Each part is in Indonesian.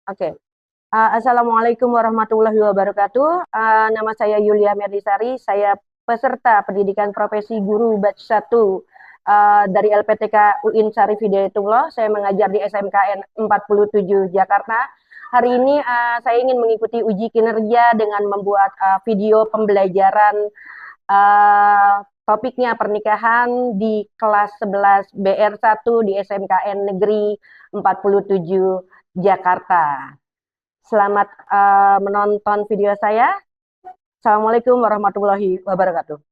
Oke. Assalamualaikum warahmatullahi wabarakatuh. Nama saya Yulia Merdisari. Saya peserta pendidikan profesi guru batch 1 dari LPTK UIN Syarif Hidayatullah. Saya mengajar di SMKN 47 Jakarta. Hari ini saya ingin mengikuti uji kinerja dengan membuat video pembelajaran topiknya pernikahan di kelas 11 BR1 di SMKN Negeri 47 Jakarta. Selamat menonton video saya. Assalamualaikum warahmatullahi wabarakatuh.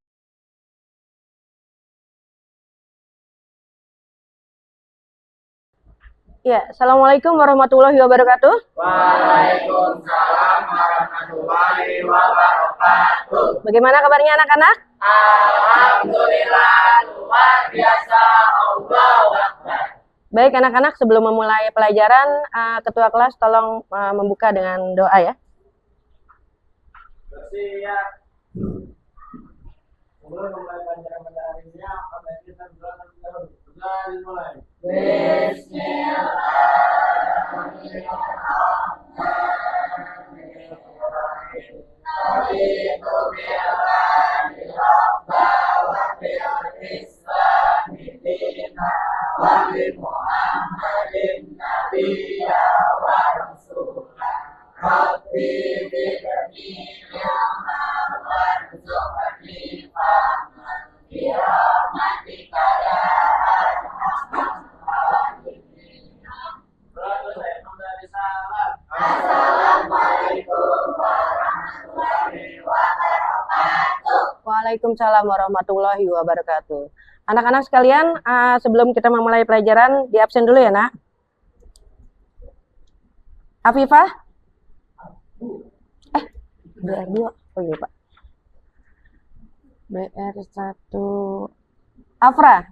Ya, Assalamualaikum warahmatullahi wabarakatuh. Waalaikumsalam warahmatullahi wabarakatuh. Bagaimana kabarnya anak-anak? Alhamdulillah, luar biasa. Allahu Akbar. Baik anak-anak, sebelum memulai pelajaran, Ketua kelas tolong membuka dengan doa ya. Bersiap. Sebelum memulai pelajaran pada hari ini, kita berdoa dahulu. Dimulai. Waalaikumsalam warahmatullahi wabarakatuh. Anak-anak sekalian, sebelum kita memulai pelajaran, di absen dulu ya, Nak. Afifah? BR2. Oh iya, Pak. BR1. Afra?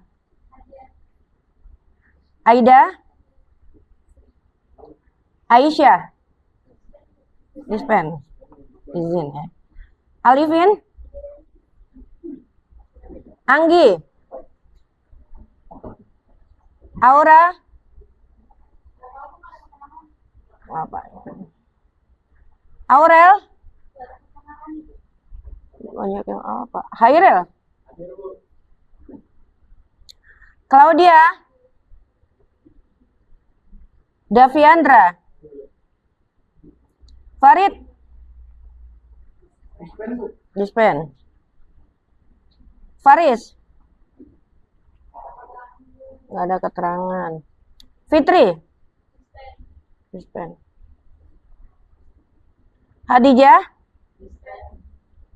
Aida? Aisyah? Dispen. Izin ya. Alifin? Anggi? Aura? Apa? Aurel? Banyak yang apa? Hairel? Claudia? Daviandra? Farid? Dispen. Faris? Nggak ada keterangan. Fitri? Dispen. Hadijah?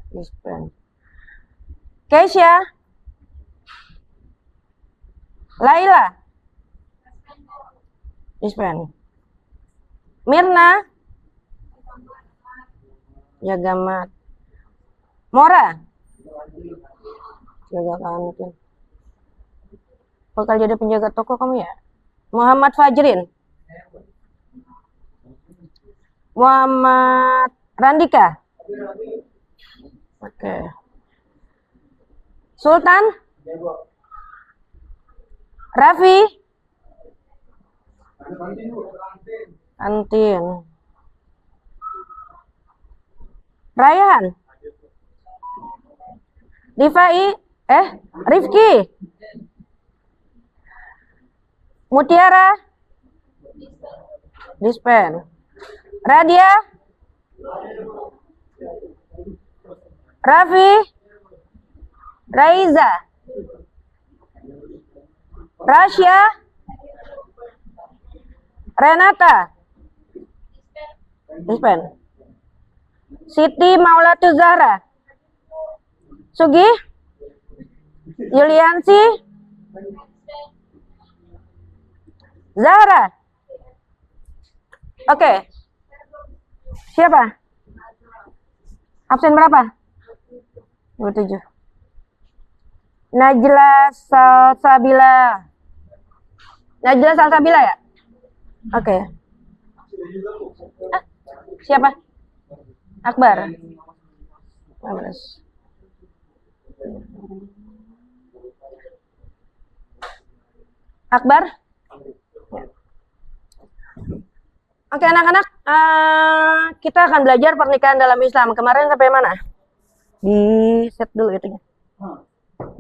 Dispen. Keisha? Laila? Dispen. Mirna? Jaga mat. Mora? Jaga kantin. Bakal jadi penjaga toko kamu ya? Muhammad Fajrin? Muhammad Randika? Oke. Sultan? Raffi? Kantin. Rayhan? Rifai? Rifki? Mutiara? Dispen. Radia? Raffi? Raiza? Rasya? Renata? Dispen. Siti Maulatu Zahra? Sugi? Yuliansi? Zahra? Oke. Siapa? Absen berapa? 27. Najla Salsabila. Najla Salsabila ya? Oke. Siapa? Akbar. 15. Akbar? Oke, anak-anak, kita akan belajar pernikahan dalam Islam. Kemarin sampai mana? Di set dulu itunya.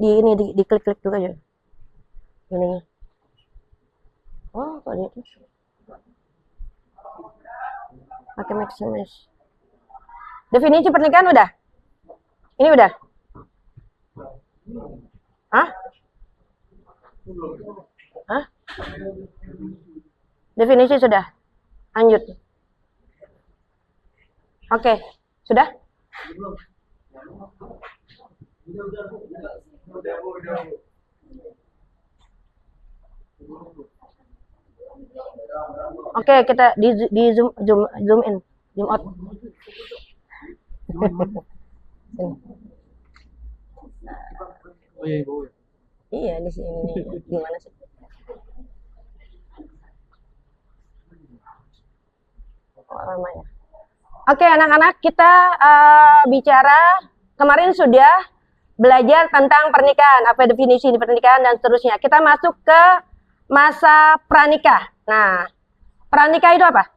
Di ini, diklik-klik dulu aja. Ini. Oh, kok dia itu? Pakai maximis. Definisi pernikahan udah? Ini udah? Hah? Hah? Definisi sudah? Lanjut. Oke, sudah? Oke, kita di zoom in, zoom out. Oh iya, Ibu. Iya, di sini nih. Gimana sih? Oh, lamanya. Oke, anak-anak, kita bicara kemarin sudah belajar tentang pernikahan, apa definisi di pernikahan dan seterusnya. Kita masuk ke masa pranikah. Nah, pranikah itu apa?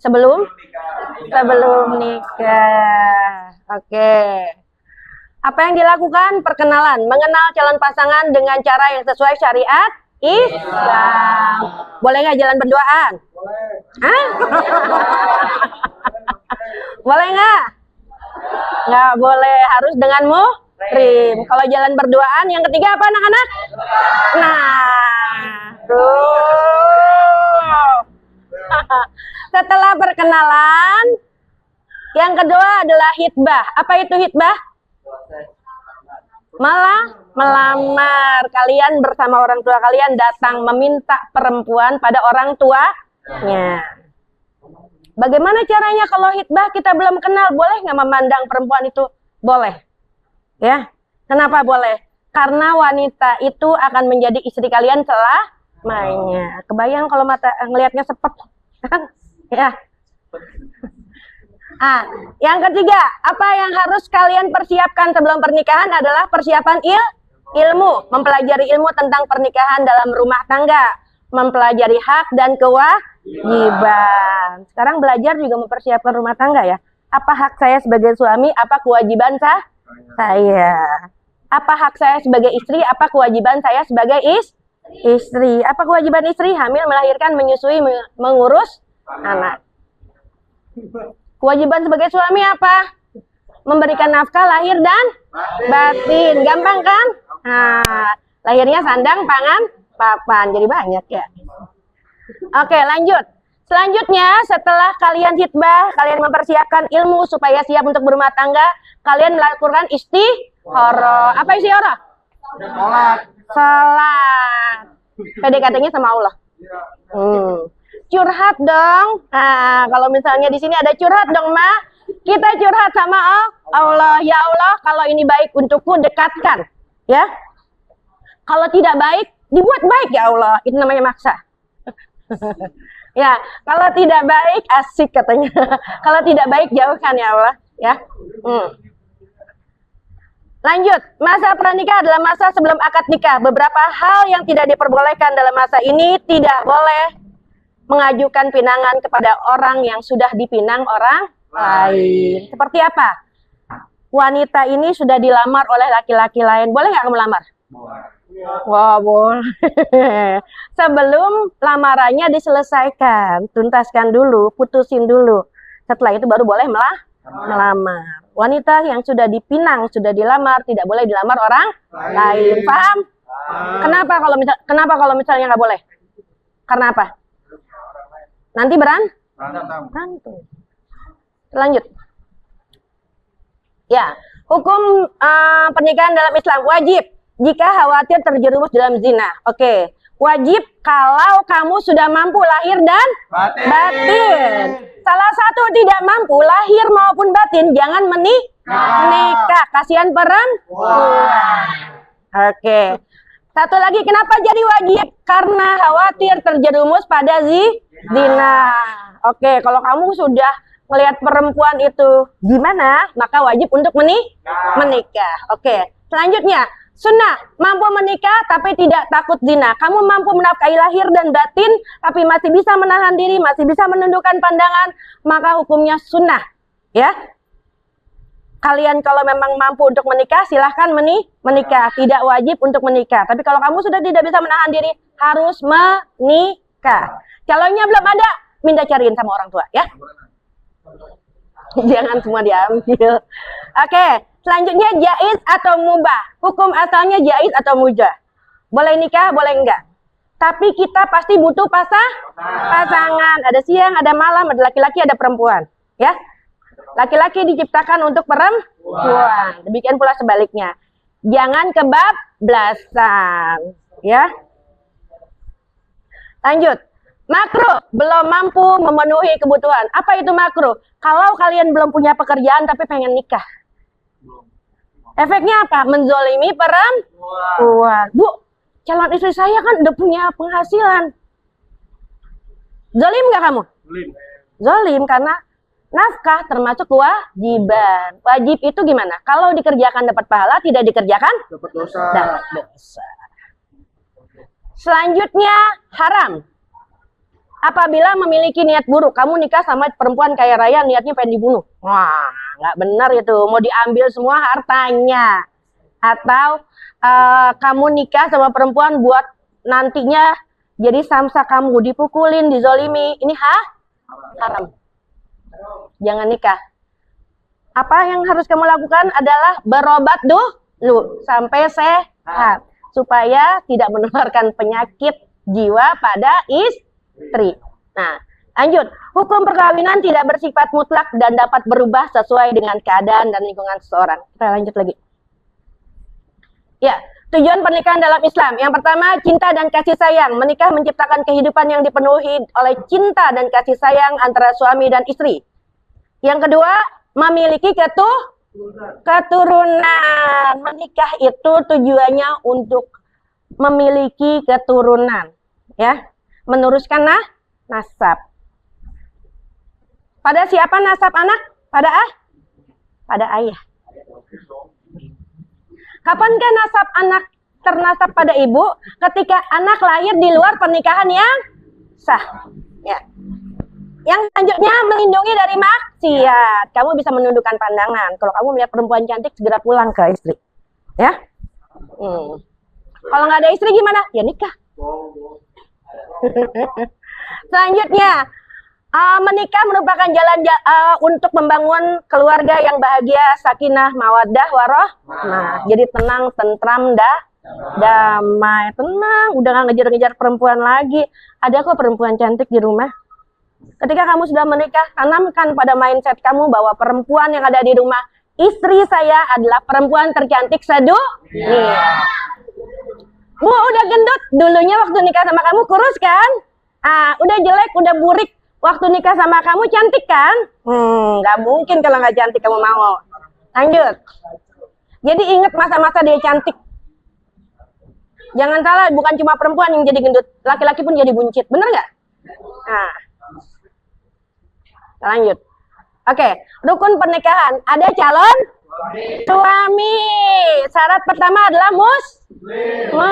Sebelum nikah. Oke. Apa yang dilakukan? Perkenalan, mengenal calon pasangan dengan cara yang sesuai syariat Islam. Boleh nggak jalan berduaan? Hah? Boleh nggak? Nggak boleh, harus dengan muhrim. Kalau jalan berduaan, yang ketiga apa anak-anak? Nah, tuh. Setelah perkenalan, yang kedua adalah hitbah. Apa itu hitbah? Melamar. Kalian bersama orang tua kalian datang meminta perempuan pada orang tuanya. Bagaimana caranya kalau hitbah kita belum kenal? Boleh nggak memandang perempuan itu? Boleh. Ya. Kenapa boleh? Karena wanita itu akan menjadi istri kalian selamanya. Kebayang kalau mata ngelihatnya sepet. Ya. Yang ketiga, apa yang harus kalian persiapkan sebelum pernikahan adalah persiapan ilmu, mempelajari ilmu tentang pernikahan dalam rumah tangga, mempelajari hak dan kewajiban. Sekarang belajar juga mempersiapkan rumah tangga ya. Apa hak saya sebagai suami, apa kewajiban saya? Apa hak saya sebagai istri, apa kewajiban saya sebagai istri? Apa kewajiban istri? Hamil, melahirkan, menyusui, mengurus anak. Kewajiban sebagai suami apa? Memberikan nafkah lahir dan batin. Gampang kan? Nah, lahirnya sandang, pangan, papan. Jadi banyak ya. Oke, lanjut. Selanjutnya, setelah kalian hitbah, kalian mempersiapkan ilmu supaya siap untuk berumah tangga, kalian melakukan istihoroh. Apa istihoroh? Salat. PDKT-nya sama Allah. Curhat dong. Nah, kalau misalnya di sini ada curhat dong, Ma. Kita curhat sama Allah. Ya Allah, kalau ini baik untukku, dekatkan. Ya. Kalau tidak baik, dibuat baik ya Allah. Itu namanya maksa. Ya, kalau tidak baik, asik katanya. Kalau tidak baik, jauhkan ya Allah. Ya. Lanjut, masa pranikah adalah masa sebelum akad nikah. Beberapa hal yang tidak diperbolehkan dalam masa ini, tidak boleh mengajukan pinangan kepada orang yang sudah dipinang orang lain. Seperti apa? Wanita ini sudah dilamar oleh laki-laki lain. Boleh nggak kamu lamar? Wah, boleh. Sebelum lamarannya diselesaikan, tuntaskan dulu, putusin dulu. Setelah itu baru boleh melamar. Wanita yang sudah dipinang, sudah dilamar, tidak boleh dilamar orang lain. Paham? Kenapa kalau misalnya nggak boleh? Karena apa? Nanti berantem. Lanjut. Ya, hukum pernikahan dalam Islam wajib jika khawatir terjerumus dalam zina. Oke, wajib kalau kamu sudah mampu lahir dan batin. Salah satu tidak mampu lahir maupun batin, jangan menikah. Kasihan perempuan. Oke. Satu lagi, kenapa jadi wajib? Karena khawatir terjerumus pada zina. Oke, kalau kamu sudah melihat perempuan itu gimana, maka wajib untuk menikah. Oke, selanjutnya, Sunnah, mampu menikah tapi tidak takut zina. Kamu mampu menafkahi lahir dan batin, tapi masih bisa menahan diri, masih bisa menundukkan pandangan, maka hukumnya sunnah. Ya, kalian kalau memang mampu untuk menikah, silahkan menikah. Tidak wajib untuk menikah. Tapi kalau kamu sudah tidak bisa menahan diri, harus menikah. Calonnya belum ada, minta cariin sama orang tua, ya. Jangan semua diambil. Oke, selanjutnya jaiz atau mubah. Hukum asalnya jaiz atau mubah. Boleh nikah, boleh enggak. Tapi kita pasti butuh pasangan. Ada siang, ada malam, ada laki-laki, ada perempuan. Ya, laki-laki diciptakan untuk perempuan. Demikian pula sebaliknya. Jangan kebablasan. Ya. Lanjut. Makruh, belum mampu memenuhi kebutuhan. Apa itu makruh? Kalau kalian belum punya pekerjaan tapi pengen nikah. Efeknya apa? Menzolimi perempuan. Bu, calon istri saya kan udah punya penghasilan. Zolim nggak kamu? Zolim karena nafkah termasuk kewajiban. Wajib itu gimana? Kalau dikerjakan dapat pahala, tidak dikerjakan Dapat dosa. dapat dosa. Selanjutnya haram. Apabila memiliki niat buruk, kamu nikah sama perempuan kaya raya, niatnya pengen dibunuh. Wah, nggak benar itu. Mau diambil semua hartanya. Atau kamu nikah sama perempuan buat nantinya jadi samsa kamu, dipukulin, dizolimi. Ini haram. Jangan nikah. Apa yang harus kamu lakukan adalah berobat dulu sampai sehat. Supaya tidak menularkan penyakit jiwa pada istri. Nah, lanjut. Hukum perkawinan tidak bersifat mutlak dan dapat berubah sesuai dengan keadaan dan lingkungan seseorang. Kita lanjut lagi. Ya, tujuan pernikahan dalam Islam. Yang pertama, cinta dan kasih sayang. Menikah menciptakan kehidupan yang dipenuhi oleh cinta dan kasih sayang antara suami dan istri. Yang kedua, memiliki keturunan. Menikah itu tujuannya untuk memiliki keturunan. Ya. Meneruskan nasab. Pada siapa nasab anak? Pada ayah. Kapankah nasab anak ternasab pada ibu? Ketika anak lahir di luar pernikahan yang sah. Ya. Yang selanjutnya melindungi dari maksiat. Kamu bisa menundukkan pandangan. Kalau kamu melihat perempuan cantik, segera pulang ke istri. Ya. Kalau nggak ada istri gimana? Ya nikah. Selanjutnya, menikah merupakan jalan untuk membangun keluarga yang bahagia, sakinah, mawaddah, warohmah. Jadi tenang, tentram, damai, tenang. Udah nggak ngejar-ngejar perempuan lagi. Ada kok perempuan cantik di rumah. Ketika kamu sudah menikah, tanamkan pada mindset kamu bahwa perempuan yang ada di rumah istri saya adalah perempuan tercantik sedunia. Bu, udah gendut, dulunya waktu nikah sama kamu kurus kan? Udah jelek, udah burik, waktu nikah sama kamu cantik kan? Nggak mungkin kalau nggak cantik kamu mau. Lanjut. Jadi ingat masa-masa dia cantik. Jangan salah, bukan cuma perempuan yang jadi gendut, laki-laki pun jadi buncit, bener nggak? Lanjut. Oke, rukun pernikahan. Ada calon suami. Syarat pertama adalah Muslim.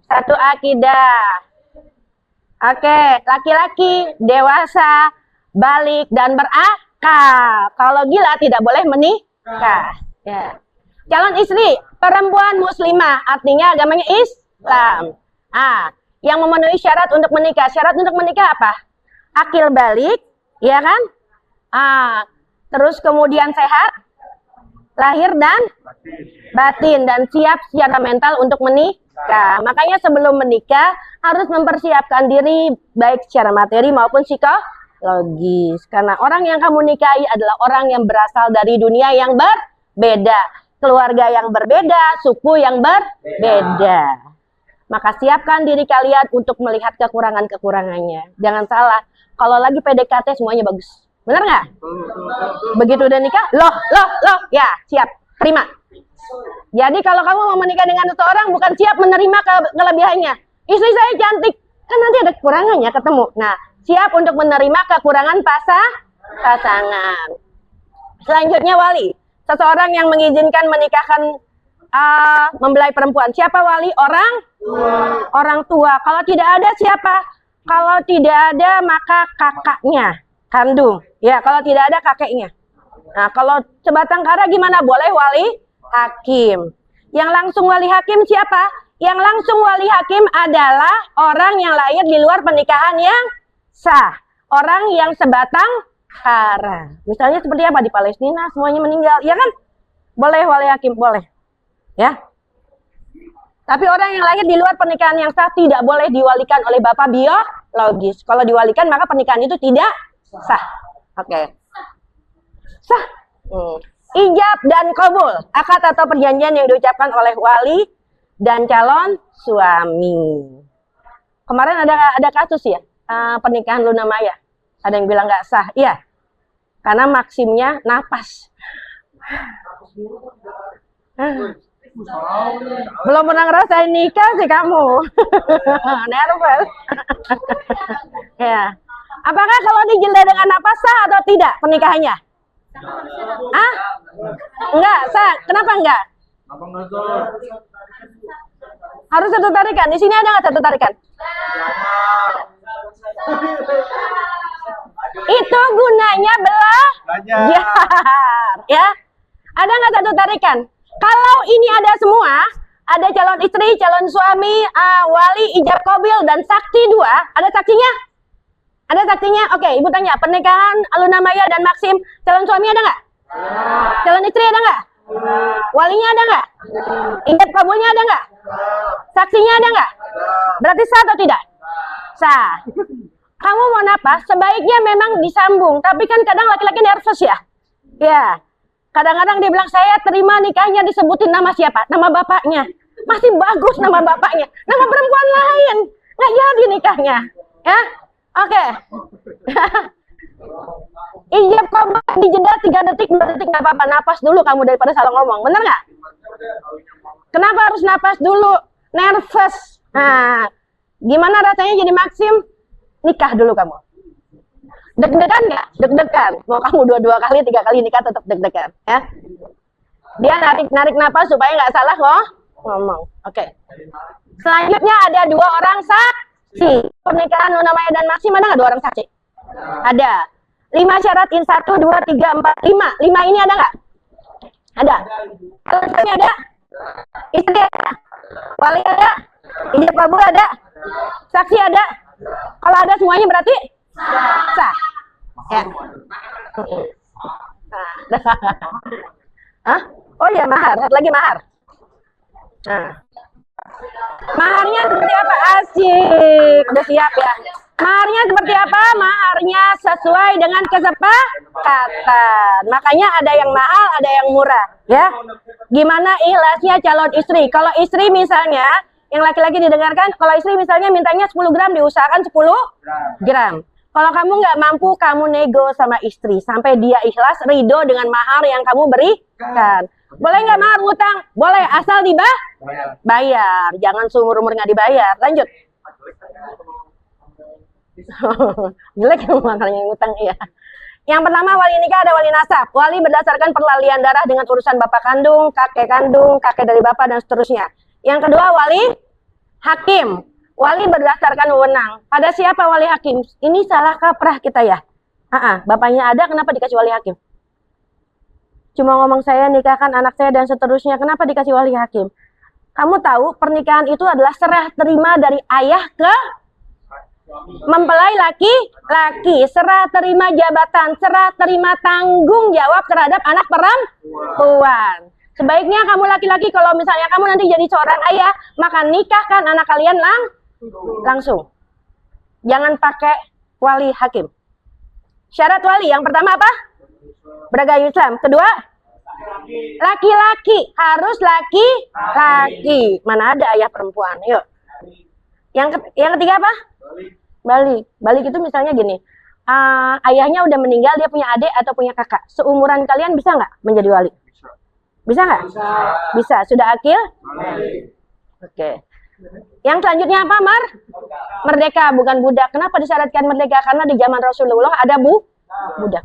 Satu akidah. Oke, laki-laki dewasa, balik dan berakal. Kalau gila tidak boleh menikah. Ya. Calon istri, perempuan muslimah, artinya agamanya Islam. Yang memenuhi syarat untuk menikah. Syarat untuk menikah apa? Akil balik, ya kan? Terus kemudian sehat, lahir dan batin, dan siap secara mental untuk menikah. Makanya sebelum menikah harus mempersiapkan diri baik secara materi maupun psikologis. Karena orang yang kamu nikahi adalah orang yang berasal dari dunia yang berbeda, keluarga yang berbeda, suku yang berbeda. Maka siapkan diri kalian untuk melihat kekurangan-kekurangannya. Jangan salah, kalau lagi PDKT semuanya bagus. Benar nggak? Begitu udah nikah, loh, ya siap, terima. Jadi kalau kamu mau menikah dengan seseorang, bukan siap menerima kelebihannya. Istri saya cantik, kan nanti ada kekurangannya ketemu. Nah, siap untuk menerima kekurangan pasangan. Selanjutnya wali, seseorang yang mengizinkan menikahkan mempelai perempuan. Siapa wali? Orang tua. Kalau tidak ada siapa? Kalau tidak ada maka kakaknya kandung. Ya, kalau tidak ada kakeknya. Nah, kalau sebatang kara gimana? Boleh wali hakim. Yang langsung wali hakim siapa? Yang langsung wali hakim adalah orang yang lahir di luar pernikahan yang sah. Orang yang sebatang kara. Misalnya seperti apa di Palestina semuanya meninggal, ya kan? Boleh wali hakim, boleh. Ya. Tapi orang yang lahir di luar pernikahan yang sah tidak boleh diwalikan oleh bapak biologis. Kalau diwalikan maka pernikahan itu tidak sah. Oke. Sah. Ijab dan kabul, akad atau perjanjian yang diucapkan oleh wali dan calon suami. Kemarin ada kasus ya, pernikahan Luna Maya. Ada yang bilang nggak sah, iya. Karena maksimnya napas. Belum pernah ngerasain nikah sih kamu. Nervous. Ya. Apakah kalau dijeda dengan napas sah atau tidak pernikahannya? Ah? Enggak, sah. Kenapa enggak? Harus satu tarikan. Di sini ada nggak satu tarikan? Itu gunanya belajar. Ya. Ada nggak satu tarikan? Kalau ini ada semua, ada calon istri, calon suami, wali, ijab qabil, dan saksi dua. Ada saksinya? Ada saksinya? Oke, ibu tanya, pernikahan Luna Maya dan Maxim, calon suami ada nggak? Calon istri ada nggak? Walinya ada nggak? Ijab kabulnya ada nggak? Saksinya ada nggak? Berarti sah atau tidak? Sah. Kamu mau napas, sebaiknya memang disambung. Tapi kan kadang laki-laki nervous ya. Ya. Kadang-kadang dia bilang, saya terima nikahnya disebutin nama siapa? Nama bapaknya. Masih bagus nama bapaknya. Nama perempuan lain. Nggak jadi nikahnya. Ya. Oke. Ijab kabul dijeda 3 detik, 2 detik nggak apa-apa. Napas dulu kamu daripada salah ngomong. Bener nggak? Kenapa harus napas dulu? Nervous. Nah, gimana rasanya jadi Maxim? Nikah dulu kamu. Deg-degan nggak? Deg-degan. Mau kamu 2 kali, 3 kali nikah tetap deg-degan. Ya. Dia narik napas supaya nggak salah ngomong. Oke. Selanjutnya ada 2 orang saksi. Pernikahan Luna Maya dan Maxim ada nggak 2 orang saksi? Ada. 5 syarat in 1, 2, 3, 4, 5. 5 ini ada nggak? Ada. Kalau ada? Istri ada? Wali ada? Ijab kabul ada? Saksi ada? Kalau ada semuanya berarti sah. Ya. Hah? Oh ya, mahar. Lagi mahar. Nah. Maharnya seperti apa? Asik. Udah siap ya. Maharnya seperti apa? Maharnya sesuai dengan kesepakatan. Makanya ada yang mahal, ada yang murah. Ya. Gimana ikhlasnya calon istri? Kalau istri misalnya, yang laki-laki didengarkan, kalau istri misalnya mintanya 10 gram, diusahakan 10 gram. Kalau kamu nggak mampu, kamu nego sama istri sampai dia ikhlas, ridho dengan mahar yang kamu berikan. Boleh nggak mahar utang? Boleh, asal bayar. Jangan seumur-umur nggak dibayar. Lanjut. Jelek makanya utang ya. Yang pertama wali nikah ada wali nasab. Wali berdasarkan perlalian darah dengan urusan bapak kandung, kakek dari bapak dan seterusnya. Yang kedua wali hakim. Wali berdasarkan wewenang. Pada siapa wali hakim? Ini salah kaprah kita ya. Bapaknya ada, kenapa dikasih wali hakim? Cuma ngomong saya nikahkan anak saya dan seterusnya, kenapa dikasih wali hakim? Kamu tahu pernikahan itu adalah serah terima dari ayah ke mempelai laki-laki, serah terima jabatan, serah terima tanggung jawab terhadap anak perempuan. Sebaiknya kamu laki-laki kalau misalnya kamu nanti jadi seorang ayah, maka nikahkan anak kalian langsung. Jangan pakai wali hakim. Syarat wali yang pertama apa? Beragama Islam. Kedua, laki-laki. Harus laki-laki. Mana ada ayah perempuan? Yuk. Yang ketiga apa? Balik. Balik itu misalnya gini. Ayahnya udah meninggal, dia punya adik atau punya kakak. Seumuran kalian bisa nggak menjadi wali? Bisa nggak? Bisa. Sudah akil? Oke. Yang selanjutnya apa, Mar? Merdeka, bukan budak. Kenapa disyaratkan merdeka? Karena di zaman Rasulullah ada budak.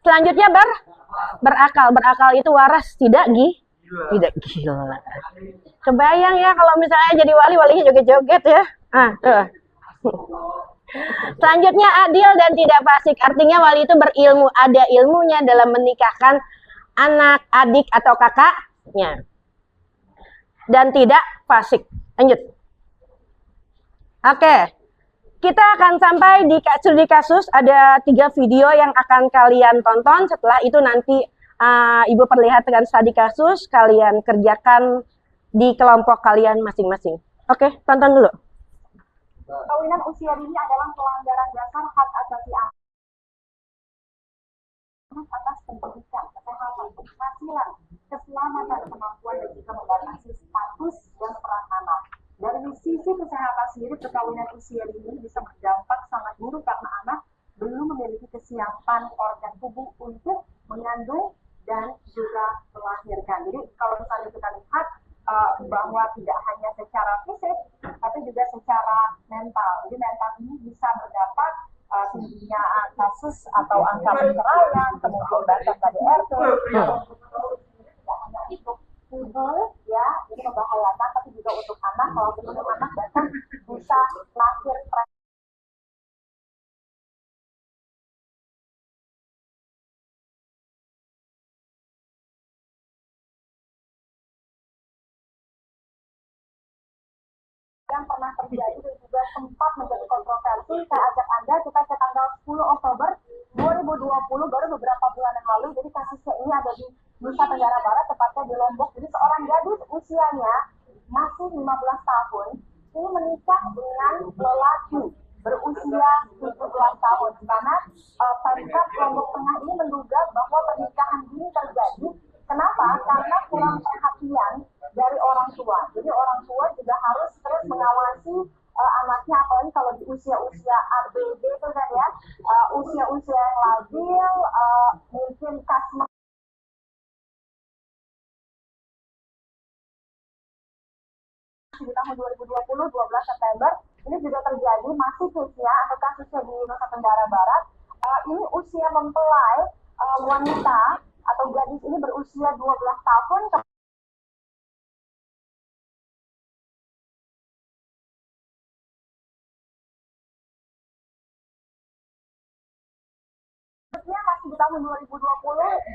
Selanjutnya berakal. Berakal itu waras, tidak Tidak gila. Kebayang ya kalau misalnya jadi wali, walinya joget-joget ya. Tuh. Selanjutnya adil dan tidak fasik. Artinya wali itu berilmu, ada ilmunya dalam menikahkan anak, adik atau kakaknya. Dan tidak fasik. Lanjut. Oke. Kita akan sampai di studi kasus. Ada 3 video yang akan kalian tonton. Setelah itu nanti Ibu perlihatkan studi kasus, kalian kerjakan di kelompok kalian masing-masing. Oke, tonton dulu. Perkawinan usia dini adalah pelanggaran dasar hak asasi anak atas pendidikan, kesehatan, penghasilan, keselamatan, kemampuan dan juga membatasi status dan peran anak. Dari sisi kesehatan sendiri, perkawinan usia dini bisa berdampak sangat buruk karena anak belum memiliki kesiapan organ tubuh untuk mengandung dan juga melahirkan. Jadi kalau misalnya kita lihat bahwa tidak hanya secara fisik, tapi juga secara mental. Jadi mental ini bisa berdampak tingginya kasus atau angka perceraian, kemudian bahkan KDRT. Tidak hanya untuk ibu, ya, ini membahayakan, tapi juga untuk anak. Kalau sebelum anak bahkan bisa lahir yang pernah terjadi dan juga sempat menjadi kontroversi. Saya ajak Anda, kita ke tanggal 10 Oktober 2020, baru beberapa bulan yang lalu. Jadi kasusnya ini ada di Nusa Tenggara Barat, tepatnya di Lombok. Jadi seorang gadis usianya masih 15 tahun, ini menikah dengan lelaki berusia 17 tahun. Karena Pemkab Lombok Tengah ini menduga bahwa pernikahan ini terjadi. Kenapa? Karena kurang perhatian dari orang tua. Jadi orang tua juga harus terus mengawasi anaknya, apalagi kalau di usia-usia ABG itu kan ya, usia-usia yang labil, mungkin kasma di tahun 2020, 12 September, ini juga terjadi, masih case-nya atau kasusnya di Nusa Tenggara Barat. Ini usia mempelai wanita atau gadis ini berusia 12 tahun. Masih di tahun 2020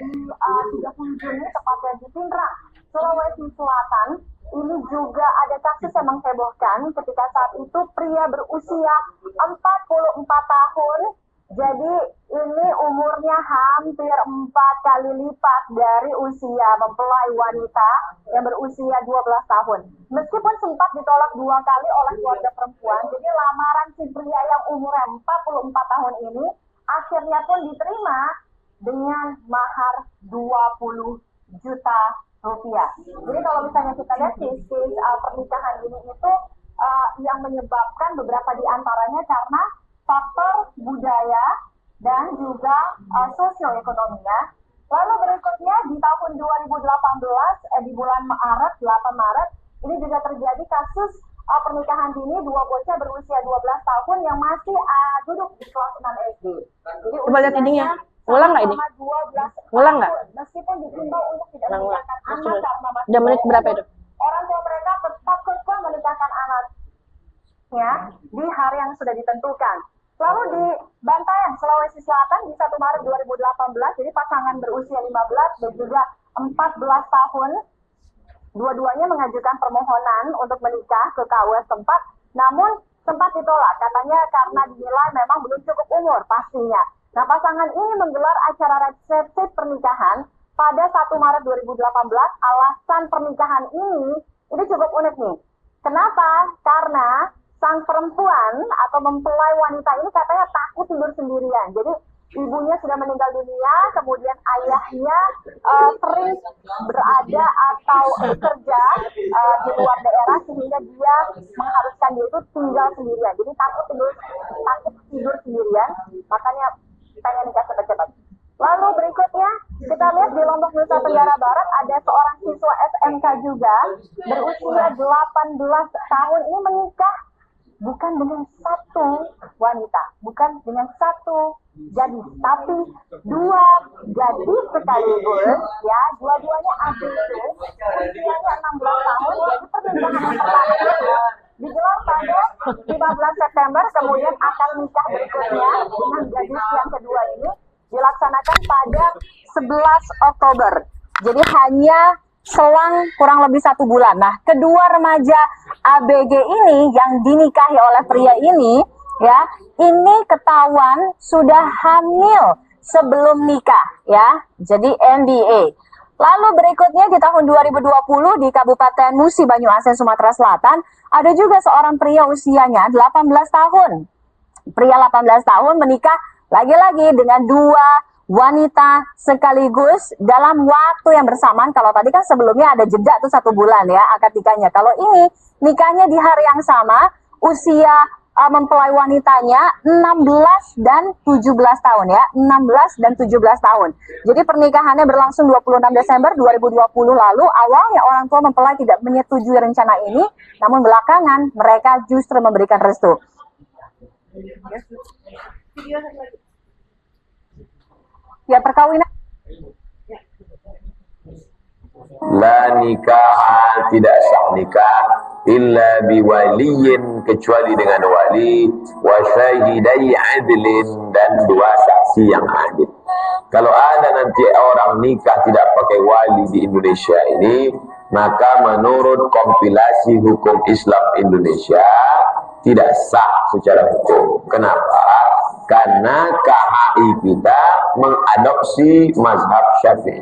di 30 Juni, tepatnya di Pinrang, Sulawesi Selatan. Ini juga ada kasus yang menghebohkan ketika saat itu pria berusia 44 tahun. Jadi ini umurnya hampir 4 kali lipat dari usia mempelai wanita yang berusia 12 tahun. Meskipun sempat ditolak 2 kali oleh keluarga perempuan, jadi lamaran si pria yang umurnya 44 tahun ini akhirnya pun diterima dengan mahar 20 juta rupiah. Jadi kalau misalnya kita lihat case pernikahan ini itu yang menyebabkan beberapa diantaranya karena faktor budaya dan juga sosioekonominya. Lalu berikutnya di tahun 2018 di bulan Maret, 8 Maret, ini juga terjadi kasus pernikahan dini 2 bocah berusia 12 tahun yang masih duduk di kelas 6 SD. Jadi coba lihat ininya. Ulang nggak ini? 12 Ulang nggak? Meskipun diimbau untuk tidak menikahkan anak karena masih udah menit berapa itu? Orang tua mereka tetap kekeh menikahkan anaknya di hari yang sudah ditentukan. Lalu di Bantayan, Sulawesi Selatan di 1 Maret 2018, jadi pasangan berusia 15 dan juga 14 tahun, dua-duanya mengajukan permohonan untuk menikah ke KUA setempat, namun sempat ditolak, katanya karena dinilai memang belum cukup umur pastinya. Nah, pasangan ini menggelar acara resepsi pernikahan pada 1 Maret 2018. Alasan pernikahan ini cukup unik nih. Kenapa? Karena sang perempuan atau mempelai wanita ini katanya takut tidur sendirian. Jadi ibunya sudah meninggal dunia, kemudian ayahnya sering berada atau bekerja di luar daerah sehingga dia mengharuskan dia itu tinggal sendirian. Jadi takut tidur sendirian, makanya pengen nikah cepat-cepat. Lalu berikutnya kita lihat di Lombok Nusa Tenggara Barat ada seorang siswa SMK juga berusia 18 tahun ini menikah bukan dengan satu wanita, bukan dengan satu Jadi, tapi dua gadis sekaligus, ya, dua-duanya ABG, usianya 16 tahun, jadi pernikahan yang pertama itu digelar pada 15 September, kemudian akan nikah berikutnya dengan gadis yang kedua ini dilaksanakan pada 11 Oktober. Jadi hanya selang kurang lebih 1 bulan. Nah, kedua remaja ABG ini yang dinikahi oleh pria ini, ya, ini ketahuan sudah hamil sebelum nikah, ya. Jadi NDA. Lalu berikutnya di tahun 2020 di Kabupaten Musi Banyuasin Sumatera Selatan ada juga seorang pria usianya 18 tahun. Pria 18 tahun menikah lagi-lagi dengan dua wanita sekaligus dalam waktu yang bersamaan. Kalau tadi kan sebelumnya ada jeda tuh 1 bulan ya akad nikahnya. Kalau ini nikahnya di hari yang sama, usia mempelai wanitanya 16 dan 17 tahun ya, 16 dan 17 tahun. Jadi pernikahannya berlangsung 26 Desember 2020 lalu. Awalnya orang tua mempelai tidak menyetujui rencana ini, namun belakangan mereka justru memberikan restu. Ya, perkawinan La nikah, tidak sah nikah illa biwaliyin, kecuali dengan wali, wa syahidai adlin, dan 2 saksi yang adil. Kalau ada nanti orang nikah tidak pakai wali di Indonesia ini, maka menurut kompilasi hukum Islam Indonesia tidak sah secara hukum. Kenapa? Karena KHI kita mengadopsi mazhab Syafi'i.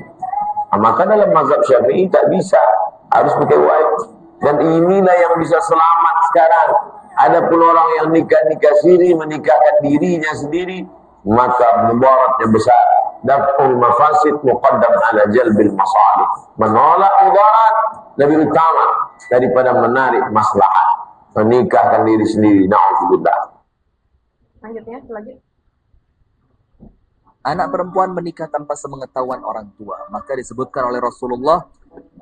Maka dalam mazhab Syafi'i tak bisa, harus pakai wali. Dan inilah yang bisa selamat sekarang. Ada pun orang yang nikah-nikah siri, menikahkan dirinya sendiri, maka mudaratnya besar. Daf'ul mafasid muqaddam ala jalbil masalih. Menolak mudarat lebih utama daripada menarik maslahat. Menikahkan diri sendiri, na'udzubillah. Lanjutnya, selanjutnya. Anak perempuan menikah tanpa sepengetahuan orang tua, maka disebutkan oleh Rasulullah,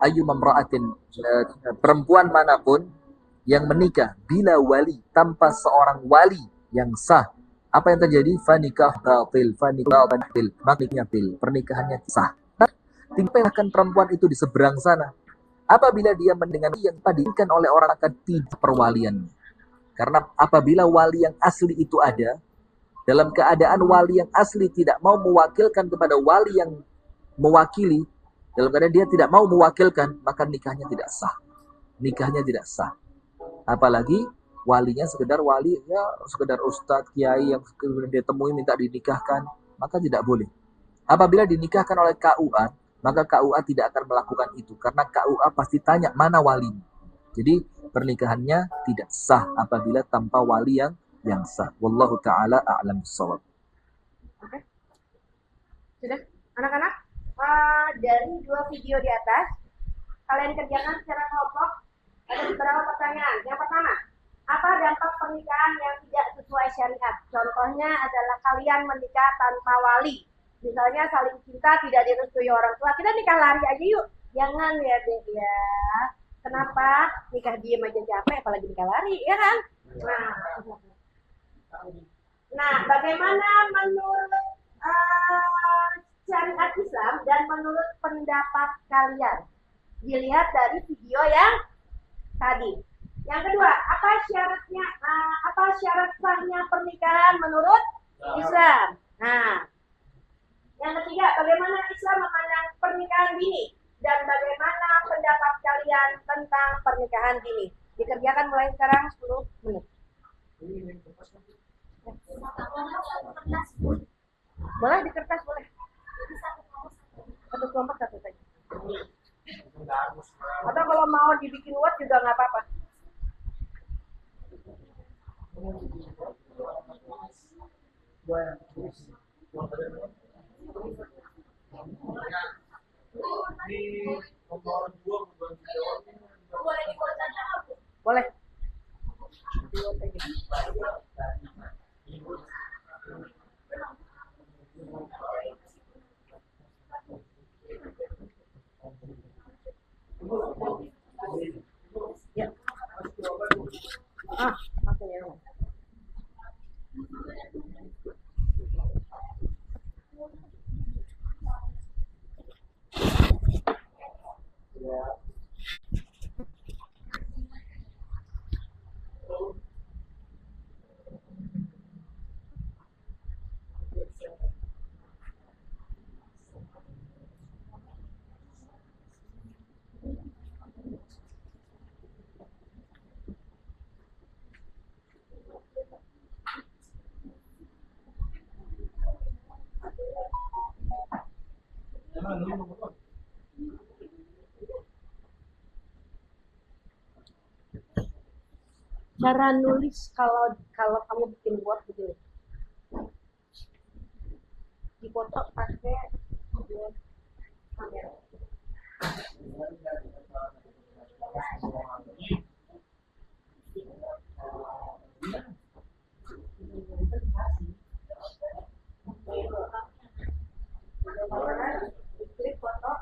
ayu mamra'atin, perempuan manapun yang menikah bila wali, tanpa seorang wali yang sah, apa yang terjadi? Fanikah batil, pernikahannya sah. Tinggalkan perempuan itu di seberang sana. Apabila dia mendengar yang diinginkan oleh orang akan tidak perwalian. Karena apabila wali yang asli itu ada, dalam keadaan wali yang asli tidak mau mewakilkan kepada wali yang mewakili, dalam keadaan dia tidak mau mewakilkan, maka nikahnya tidak sah. Nikahnya tidak sah. Apalagi walinya sekedar wali, ya sekedar ustadz, kiai yang kemudian dia temui minta dinikahkan, maka tidak boleh. Apabila dinikahkan oleh KUA, maka KUA tidak akan melakukan itu. Karena KUA pasti tanya, mana walinya? Jadi pernikahannya tidak sah apabila tanpa wali yang sah. Wallahu ta'ala a'lam bissawab. Oke. Sudah? Anak-anak, dari 2 video di atas, kalian kerjakan secara kelompok. Ada beberapa pertanyaan. Yang pertama, apa dampak pernikahan yang tidak sesuai syariat? Contohnya adalah kalian menikah tanpa wali. Misalnya saling cinta tidak direstui orang tua. Kita nikah lari aja yuk. Jangan ya deh ya. Kenapa? Nikah diem aja capek, apalagi nikah lari, ya kan? Nah, bagaimana menurut syariat Islam dan menurut pendapat kalian? Dilihat dari video yang tadi. Yang kedua, apa syarat sahnya pernikahan menurut Islam? Nah, yang ketiga, bagaimana Islam memandang pernikahan dini dan bagaimana pendapat kalian tentang pernikahan dini? Dikerjakan mulai sekarang 10 menit. Boleh di kertas, boleh. Satu kelompok satu saja. Atau kalau mau dibikin word juga nggak apa-apa. Boleh. Ya. Oke ya. Cara nulis kalau kalau kamu bikin Word gitu, dipoto pakai kamera. Klik foto.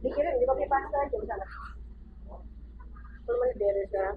Dikirim di copy paste aja di sana. 10 menit beres ya.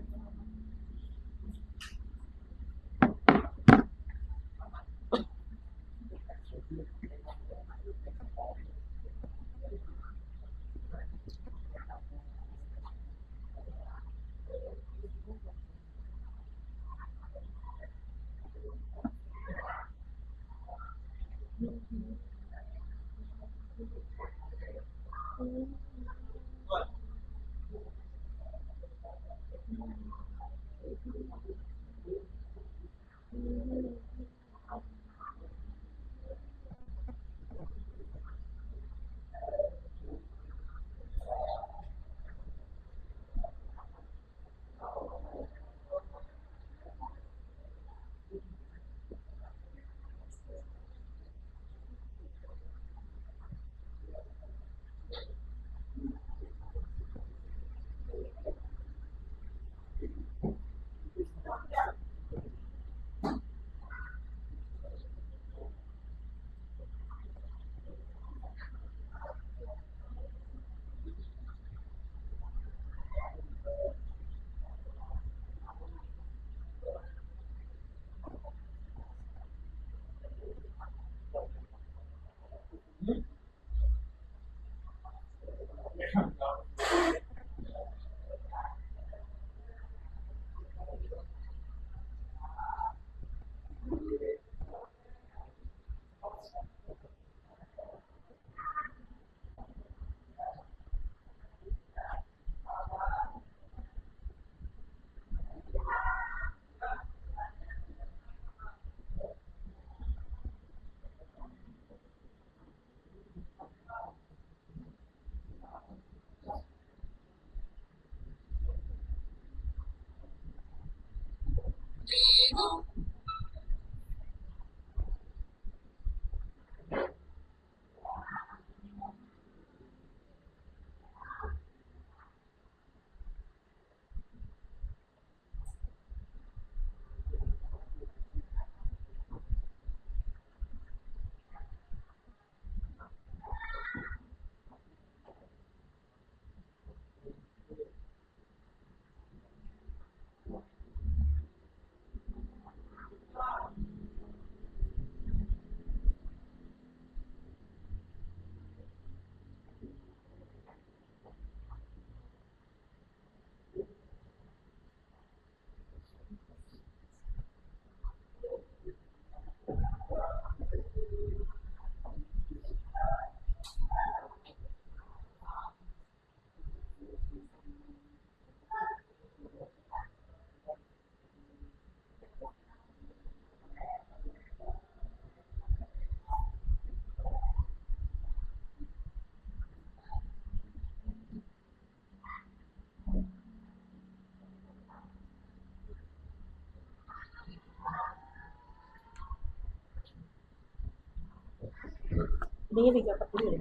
Ini didapat dulu ya.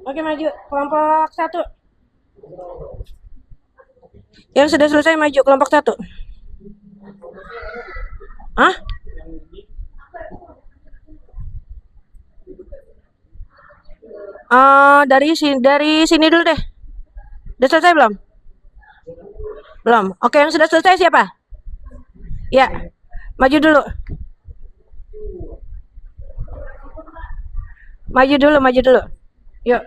Oke, maju kelompok 1. Yang sudah selesai maju kelompok 1. Hah? Dari sini dulu deh. Udah selesai belum? Belum. Oke, yang sudah selesai siapa? Ya, maju dulu. Maju dulu. Yuk.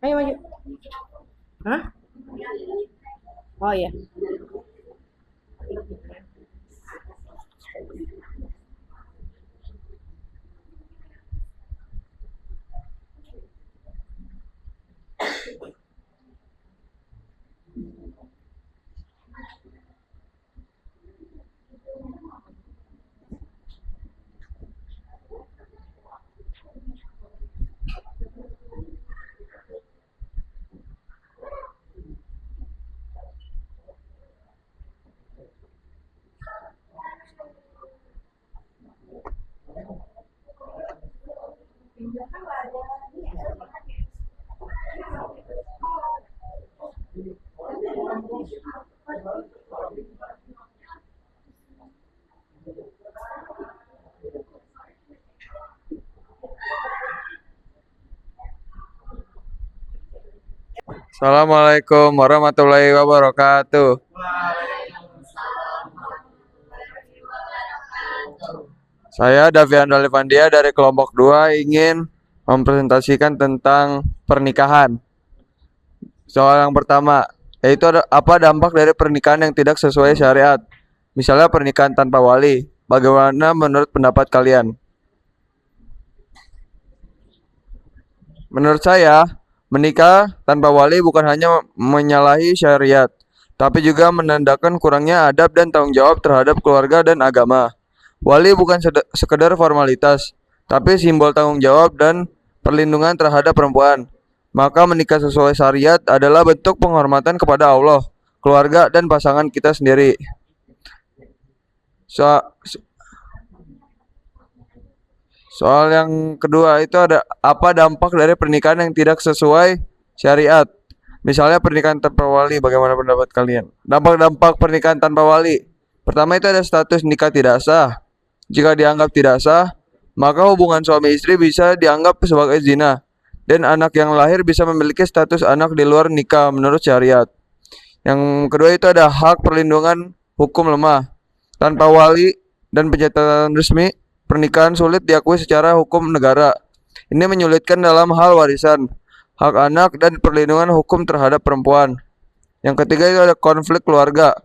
Ayo maju. Hah? Oh iya. Assalamualaikum warahmatullahi wabarakatuh. Saya Davian Dalivandia dari kelompok 2 ingin mempresentasikan tentang pernikahan. Soal yang pertama, yaitu apa dampak dari pernikahan yang tidak sesuai syariat? Misalnya pernikahan tanpa wali. Bagaimana menurut pendapat kalian? Menurut saya, menikah tanpa wali bukan hanya menyalahi syariat, tapi juga menandakan kurangnya adab dan tanggung jawab terhadap keluarga dan agama. Wali bukan sekedar formalitas, tapi simbol tanggung jawab dan perlindungan terhadap perempuan. Maka menikah sesuai syariat adalah bentuk penghormatan kepada Allah, keluarga, dan pasangan kita sendiri. Soal yang kedua itu ada apa dampak dari pernikahan yang tidak sesuai syariat. Misalnya pernikahan tanpa wali, bagaimana pendapat kalian? Dampak-dampak pernikahan tanpa wali. Pertama itu ada status nikah tidak sah. Jika dianggap tidak sah, maka hubungan suami istri bisa dianggap sebagai zina. Dan anak yang lahir bisa memiliki status anak di luar nikah menurut syariat. Yang kedua itu ada hak perlindungan hukum lemah. Tanpa wali dan pencatatan resmi, pernikahan sulit diakui secara hukum negara. Ini menyulitkan dalam hal warisan, hak anak, dan perlindungan hukum terhadap perempuan. Yang ketiga itu ada konflik keluarga.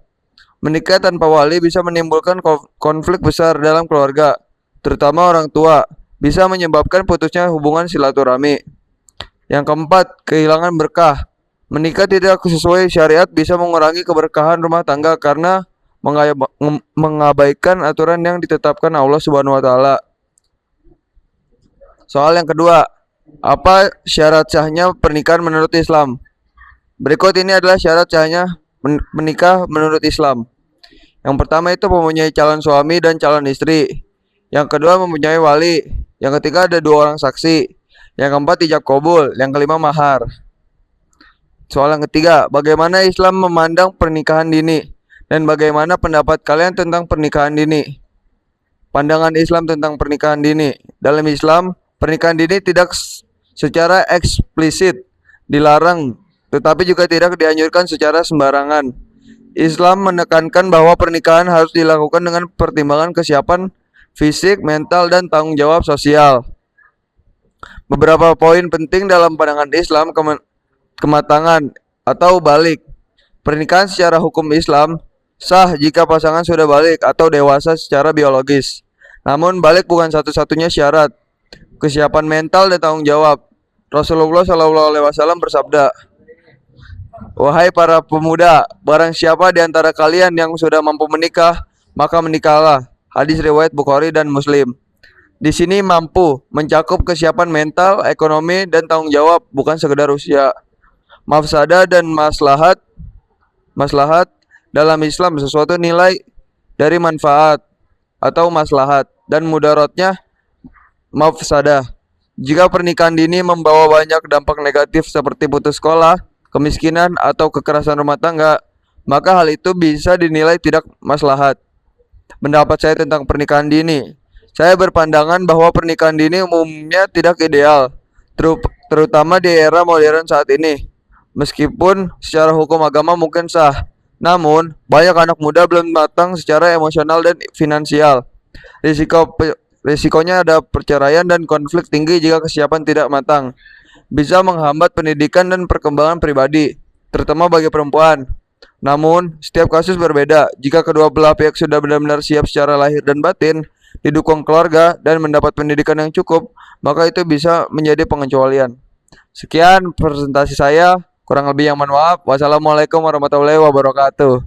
Menikah tanpa wali bisa menimbulkan konflik besar dalam keluarga, terutama orang tua, bisa menyebabkan putusnya hubungan silaturahmi. Yang keempat, kehilangan berkah. Menikah tidak sesuai syariat bisa mengurangi keberkahan rumah tangga karena mengabaikan aturan yang ditetapkan Allah Subhanahu wa taala. Soal yang kedua, apa syarat sahnya pernikahan menurut Islam? Berikut ini adalah syarat sahnya menikah menurut Islam. Yang pertama itu mempunyai calon suami dan calon istri. Yang kedua mempunyai wali. Yang ketiga ada 2 orang saksi. Yang keempat ijab kabul. Yang kelima mahar. Soal yang ketiga, bagaimana Islam memandang pernikahan dini? Dan bagaimana pendapat kalian tentang pernikahan dini? Pandangan Islam tentang pernikahan dini. Dalam Islam, pernikahan dini tidak secara eksplisit dilarang, tetapi juga tidak dianjurkan secara sembarangan. Islam menekankan bahwa pernikahan harus dilakukan dengan pertimbangan kesiapan fisik, mental, dan tanggung jawab sosial. Beberapa poin penting dalam pandangan Islam kematangan atau balik. Pernikahan secara hukum Islam sah jika pasangan sudah balik atau dewasa secara biologis. Namun balik bukan satu-satunya syarat. Kesiapan mental dan tanggung jawab. Rasulullah SAW bersabda, "Wahai para pemuda, barang siapa di antara kalian yang sudah mampu menikah, maka menikahlah." Hadis riwayat Bukhari dan Muslim. Di sini mampu mencakup kesiapan mental, ekonomi, dan tanggung jawab, bukan sekedar usia. Mafsadah dan maslahat dalam Islam sesuatu nilai dari manfaat atau maslahat dan mudaratnya mafsadah. Jika pernikahan dini membawa banyak dampak negatif seperti putus sekolah, kemiskinan, atau kekerasan rumah tangga, maka hal itu bisa dinilai tidak maslahat. Pendapat saya tentang pernikahan dini, saya berpandangan bahwa pernikahan dini umumnya tidak ideal, terutama di era modern saat ini. Meskipun secara hukum agama mungkin sah, namun banyak anak muda belum matang secara emosional dan finansial. Risikonya ada perceraian dan konflik tinggi jika kesiapan tidak matang. Bisa menghambat pendidikan dan perkembangan pribadi, terutama bagi perempuan. Namun, setiap kasus berbeda. Jika kedua belah pihak sudah benar-benar siap secara lahir dan batin, didukung keluarga, dan mendapat pendidikan yang cukup, maka itu bisa menjadi pengecualian. Sekian presentasi saya. Kurang lebih yang mohon maaf. Wassalamualaikum warahmatullahi wabarakatuh.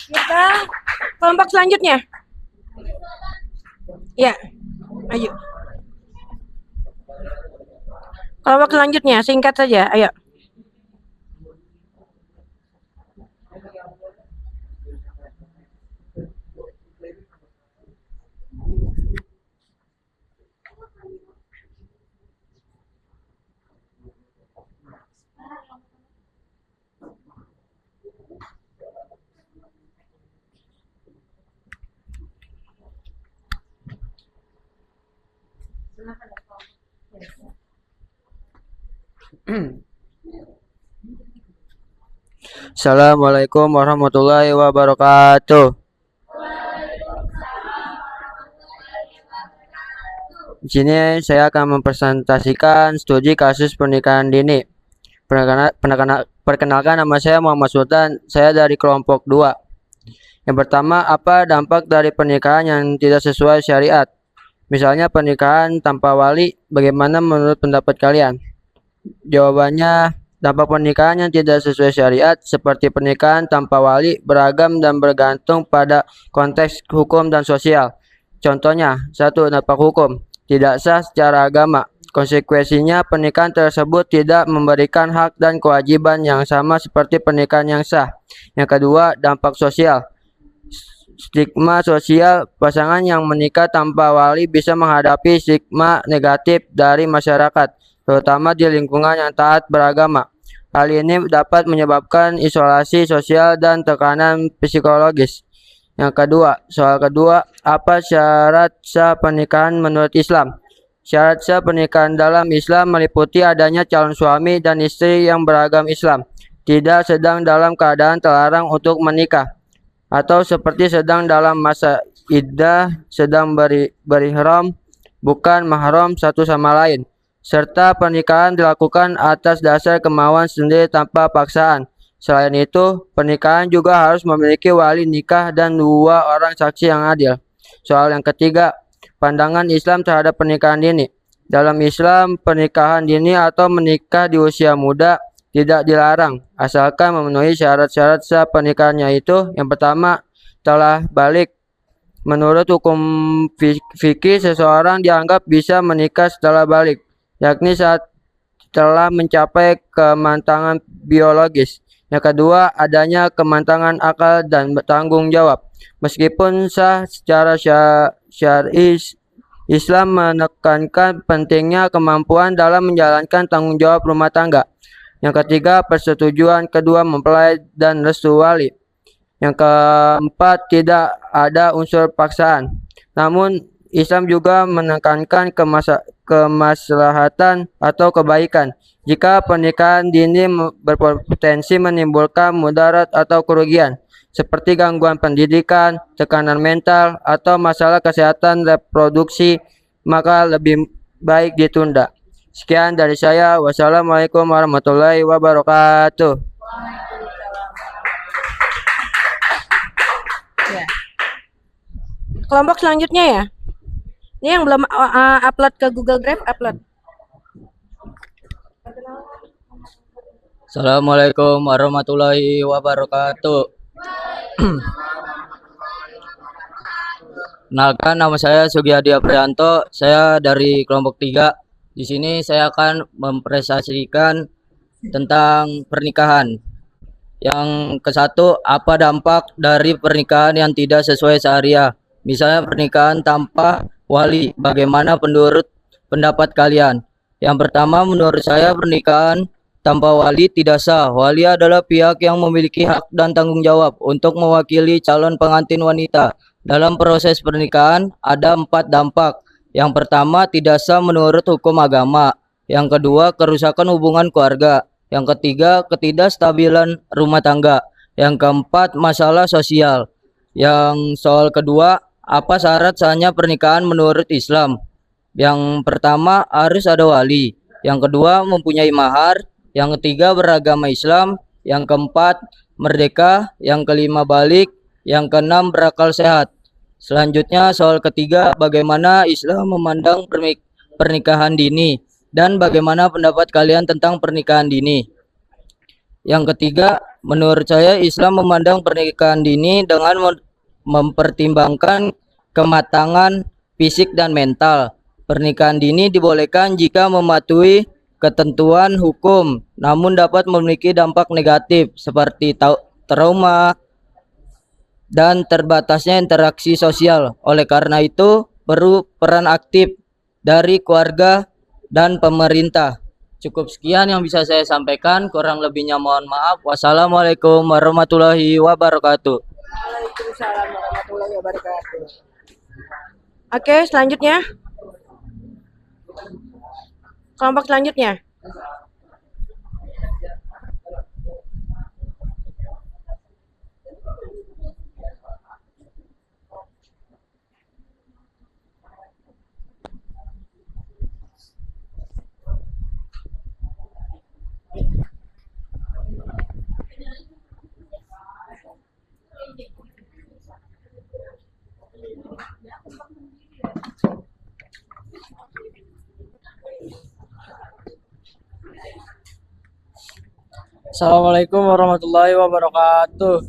Kita kelompok selanjutnya. Ya, ayo. Kelompok selanjutnya, singkat saja, ayo. Assalamualaikum warahmatullahi wabarakatuh. Di sini saya akan mempresentasikan studi kasus pernikahan dini. Perkenalkan, nama saya Muhammad Sultan, saya dari kelompok 2. Yang pertama, apa dampak dari pernikahan yang tidak sesuai syariat? Misalnya pernikahan tanpa wali, bagaimana menurut pendapat kalian? Jawabannya, dampak pernikahan yang tidak sesuai syariat seperti pernikahan tanpa wali beragam dan bergantung pada konteks hukum dan sosial. Contohnya, 1. Dampak hukum, tidak sah secara agama. Konsekuensinya, pernikahan tersebut tidak memberikan hak dan kewajiban yang sama seperti pernikahan yang sah. Yang kedua, dampak sosial. Stigma sosial, pasangan yang menikah tanpa wali bisa menghadapi stigma negatif dari masyarakat, terutama di lingkungan yang taat beragama. Hal ini dapat menyebabkan isolasi sosial dan tekanan psikologis. Yang kedua, soal kedua, apa syarat sah pernikahan menurut Islam? Syarat sah pernikahan dalam Islam meliputi adanya calon suami dan istri yang beragam Islam, tidak sedang dalam keadaan terlarang untuk menikah, atau seperti sedang dalam masa iddah, sedang berihram, bukan mahram satu sama lain, serta pernikahan dilakukan atas dasar kemauan sendiri tanpa paksaan. Selain itu, pernikahan juga harus memiliki wali nikah dan 2 orang saksi yang adil. Soal yang ketiga, pandangan Islam terhadap pernikahan dini. Dalam Islam, pernikahan dini atau menikah di usia muda tidak dilarang, asalkan memenuhi syarat-syarat sah pernikahannya itu. Yang pertama, telah balik. Menurut hukum fikih, seseorang dianggap bisa menikah setelah balik, yakni saat telah mencapai kematangan biologis. Yang kedua, adanya kematangan akal dan bertanggung jawab. Meskipun sah secara syar'i, Islam menekankan pentingnya kemampuan dalam menjalankan tanggung jawab rumah tangga. Yang ketiga, persetujuan kedua mempelai dan restu wali. Yang keempat, tidak ada unsur paksaan. Namun, Islam juga menekankan kemaslahatan atau kebaikan. Jika pernikahan dini berpotensi menimbulkan mudarat atau kerugian, seperti gangguan pendidikan, tekanan mental, atau masalah kesehatan reproduksi, maka lebih baik ditunda. Sekian dari saya. Wassalamualaikum warahmatullahi wabarakatuh. Kelompok selanjutnya ya. Ini yang belum upload ke Google Drive, upload. Assalamualaikum warahmatullahi wabarakatuh. Kenalkan, nama saya Sugiyadi Aprianto, saya dari kelompok 3. Di sini saya akan mempresentasikan tentang pernikahan. Yang ke-1, apa dampak dari pernikahan yang tidak sesuai syariah? Misalnya pernikahan tanpa wali, bagaimana menurut pendapat kalian? Yang pertama, menurut saya pernikahan tanpa wali tidak sah. Wali adalah pihak yang memiliki hak dan tanggung jawab untuk mewakili calon pengantin wanita. Dalam proses pernikahan ada 4 dampak. Yang pertama, tidak sah menurut hukum agama. Yang kedua, kerusakan hubungan keluarga. Yang ketiga, ketidakstabilan rumah tangga. Yang keempat, masalah sosial. Yang soal kedua, apa syarat sahnya pernikahan menurut Islam? Yang pertama, harus ada wali. Yang kedua, mempunyai mahar. Yang ketiga, beragama Islam. Yang keempat, merdeka. Yang kelima, balik. Yang keenam, berakal sehat. Selanjutnya, soal ketiga, bagaimana Islam memandang pernikahan dini dan bagaimana pendapat kalian tentang pernikahan dini? Yang ketiga, menurut saya Islam memandang pernikahan dini dengan mempertimbangkan kematangan fisik dan mental. Pernikahan dini dibolehkan jika mematuhi ketentuan hukum, namun dapat memiliki dampak negatif seperti trauma dan terbatasnya interaksi sosial. Oleh karena itu, perlu peran aktif dari keluarga dan pemerintah. Cukup sekian yang bisa saya sampaikan, kurang lebihnya mohon maaf. Wassalamualaikum warahmatullahi wabarakatuh. Waalaikumsalam warahmatullahi wabarakatuh. Oke, selanjutnya. Kelompok selanjutnya. Assalamualaikum warahmatullahi wabarakatuh.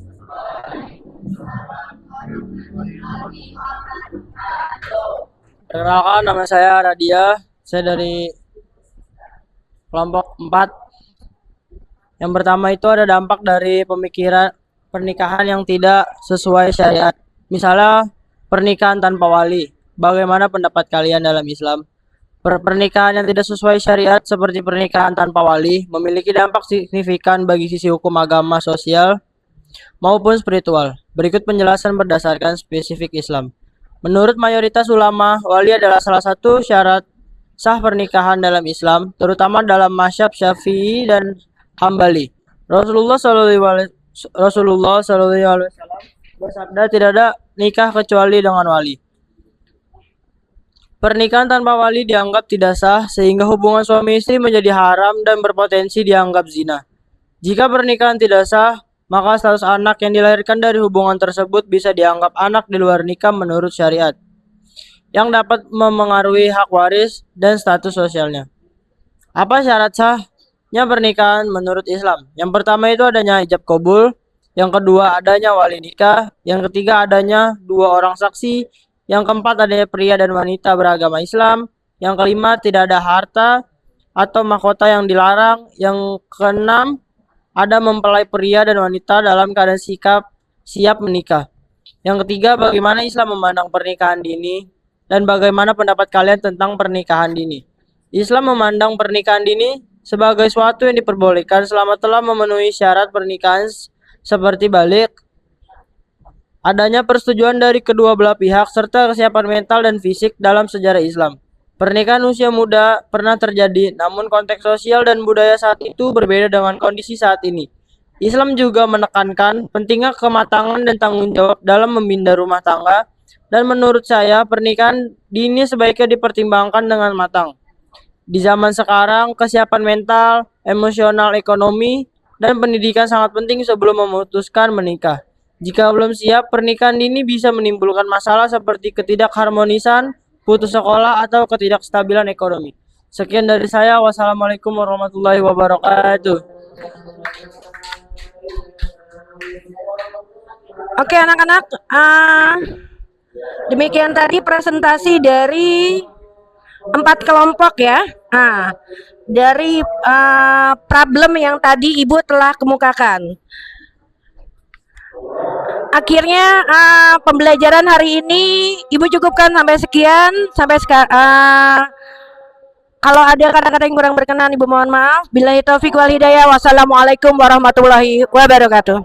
Perkenalkan, nama saya Radia. Saya dari kelompok 4. Yang pertama itu ada dampak dari pemikiran pernikahan yang tidak sesuai syariat. Misalnya pernikahan tanpa wali. Bagaimana pendapat kalian dalam Islam? Pernikahan yang tidak sesuai syariat seperti pernikahan tanpa wali memiliki dampak signifikan bagi sisi hukum agama, sosial, maupun spiritual. Berikut penjelasan berdasarkan spesifik Islam. Menurut mayoritas ulama, wali adalah salah satu syarat sah pernikahan dalam Islam, terutama dalam mazhab Syafi'i dan Hambali. Rasulullah SAW bersabda, tidak ada nikah kecuali dengan wali. Pernikahan tanpa wali dianggap tidak sah sehingga hubungan suami istri menjadi haram dan berpotensi dianggap zina. Jika pernikahan tidak sah, maka status anak yang dilahirkan dari hubungan tersebut bisa dianggap anak di luar nikah menurut syariat, yang dapat memengaruhi hak waris dan status sosialnya. Apa syarat sahnya pernikahan menurut Islam? Yang pertama itu adanya ijab kabul, yang kedua adanya wali nikah, yang ketiga adanya 2 orang saksi, yang keempat adanya pria dan wanita beragama Islam, yang kelima tidak ada harta atau mahkota yang dilarang, yang keenam ada mempelai pria dan wanita dalam keadaan siap menikah. Yang ketiga, bagaimana Islam memandang pernikahan dini dan bagaimana pendapat kalian tentang pernikahan dini? Islam memandang pernikahan dini sebagai suatu yang diperbolehkan selama telah memenuhi syarat pernikahan seperti balik, adanya persetujuan dari kedua belah pihak, serta kesiapan mental dan fisik dalam sejarah Islam. Pernikahan usia muda pernah terjadi, namun konteks sosial dan budaya saat itu berbeda dengan kondisi saat ini. Islam juga menekankan pentingnya kematangan dan tanggung jawab dalam membina rumah tangga, dan menurut saya pernikahan dini sebaiknya dipertimbangkan dengan matang. Di zaman sekarang, kesiapan mental, emosional, ekonomi, dan pendidikan sangat penting sebelum memutuskan menikah. Jika belum siap, pernikahan dini bisa menimbulkan masalah seperti ketidakharmonisan, putus sekolah, atau ketidakstabilan ekonomi. Sekian dari saya. Wassalamualaikum warahmatullahi wabarakatuh. Oke anak-anak, demikian tadi presentasi dari 4 kelompok ya. Dari problem yang tadi Ibu telah kemukakan. Akhirnya pembelajaran hari ini Ibu cukupkan sampai sekian. Kalau ada kata-kata yang kurang berkenan, Ibu mohon maaf. Billahi taufik wal hidayah. Wassalamualaikum warahmatullahi wabarakatuh.